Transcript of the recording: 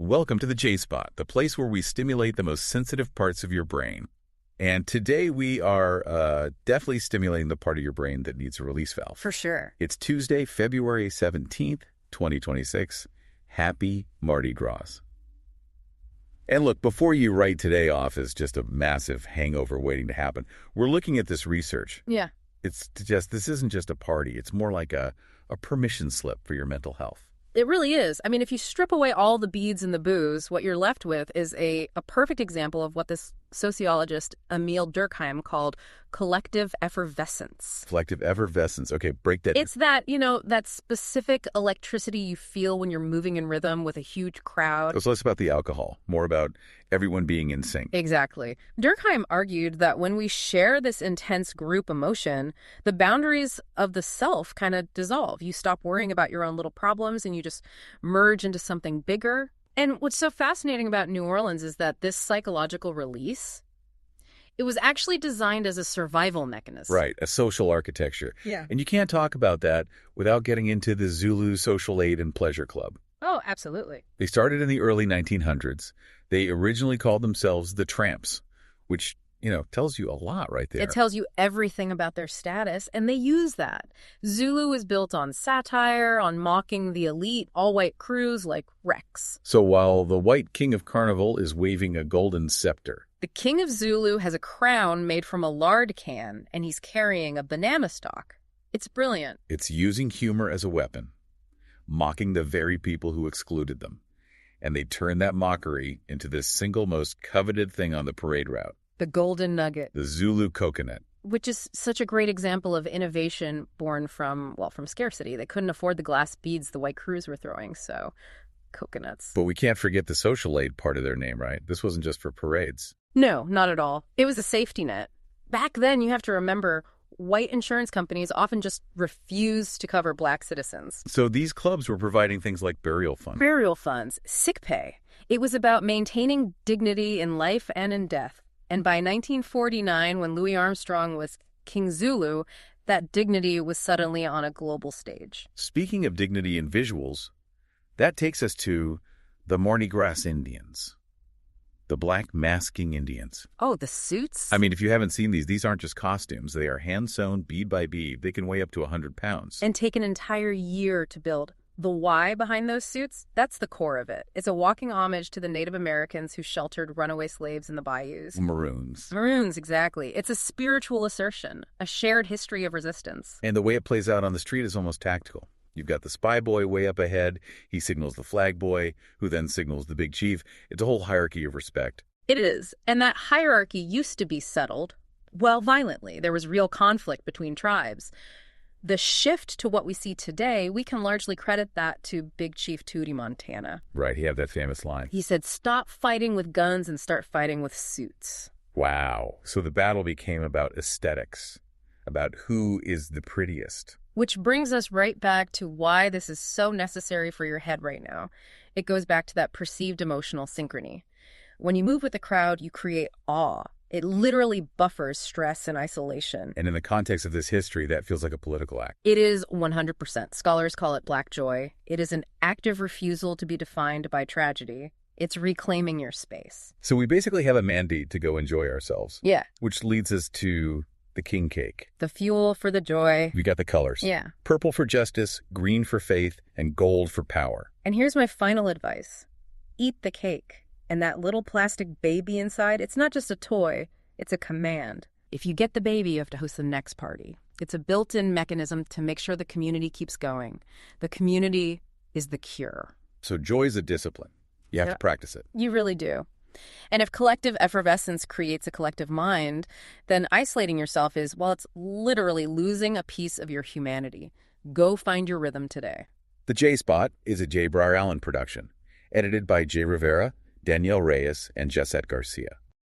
Welcome to the J-Spot, the place where we stimulate the most sensitive parts of your brain. And today we are definitely stimulating the part of your brain that needs a release valve. For sure. It's Tuesday, February 17th, 2026. Happy Mardi Gras. And look, before you write today off as just a massive hangover waiting to happen, we're looking at this research. Yeah. This isn't just a party. It's more like a permission slip for your mental health. It really is. I mean, if you strip away all the beads and the booze, what you're left with is a perfect example of what this sociologist Emil Durkheim called collective effervescence. Collective effervescence. Okay, break that. It's that, that specific electricity you feel when you're moving in rhythm with a huge crowd. It's less about the alcohol, more about everyone being in sync. Exactly. Durkheim argued that when we share this intense group emotion, the boundaries of the self kind of dissolve. You stop worrying about your own little problems and you just merge into something bigger. And what's so fascinating about New Orleans is that this psychological release, it was actually designed as a survival mechanism. Right, a social architecture. Yeah. And you can't talk about that without getting into the Zulu Social Aid and Pleasure Club. Oh, absolutely. They started in the early 1900s. They originally called themselves the Tramps, which, tells you a lot right there. It tells you everything about their status, and they use that. Zulu is built on satire, on mocking the elite, all-white crews like Rex. So while the white king of carnival is waving a golden scepter, the king of Zulu has a crown made from a lard can, and he's carrying a banana stalk. It's brilliant. It's using humor as a weapon, mocking the very people who excluded them. And they turn that mockery into this single most coveted thing on the parade route. The golden nugget. The Zulu coconut. Which is such a great example of innovation born from scarcity. They couldn't afford the glass beads the white crews were throwing, so coconuts. But we can't forget the social aid part of their name, right? This wasn't just for parades. No, not at all. It was a safety net. Back then, you have to remember, white insurance companies often just refused to cover black citizens. So these clubs were providing things like burial funds. Burial funds, sick pay. It was about maintaining dignity in life and in death. And by 1949, when Louis Armstrong was King Zulu, that dignity was suddenly on a global stage. Speaking of dignity in visuals, that takes us to the Mardi Gras Indians. The black masking Indians. Oh, the suits? I mean, if you haven't seen these aren't just costumes. They are hand-sewn, bead by bead. They can weigh up to 100 pounds. And take an entire year to build. The why behind those suits, that's the core of it. It's a walking homage to the Native Americans who sheltered runaway slaves in the bayous. Maroons. Maroons, exactly. It's a spiritual assertion, a shared history of resistance. And the way it plays out on the street is almost tactical. You've got the spy boy way up ahead. He signals the flag boy, who then signals the big chief. It's a whole hierarchy of respect. It is. And that hierarchy used to be settled, violently. There was real conflict between tribes. The shift to what we see today, we can largely credit that to Big Chief Tootie Montana. Right, he had that famous line. He said, "Stop fighting with guns and start fighting with suits." Wow. So the battle became about aesthetics, about who is the prettiest. Which brings us right back to why this is so necessary for your head right now. It goes back to that perceived emotional synchrony. When you move with the crowd, you create awe. It literally buffers stress and isolation. And in the context of this history, that feels like a political act. It is 100%. Scholars call it black joy. It is an active refusal to be defined by tragedy. It's reclaiming your space. So we basically have a mandate to go enjoy ourselves. Yeah. Which leads us to the king cake. The fuel for the joy. We got the colors. Yeah. Purple for justice, green for faith, and gold for power. And here's my final advice. Eat the cake. And that little plastic baby inside, it's not just a toy, it's a command. If you get the baby, you have to host the next party. It's a built-in mechanism to make sure the community keeps going. The community is the cure. So joy is a discipline. You have to practice it. You really do. And if collective effervescence creates a collective mind, then isolating yourself is, it's literally losing a piece of your humanity. Go find your rhythm today. The J-Spot is a J. Briar Allen production, edited by Jay Rivera, Danielle Reyes, and Jessette Garcia.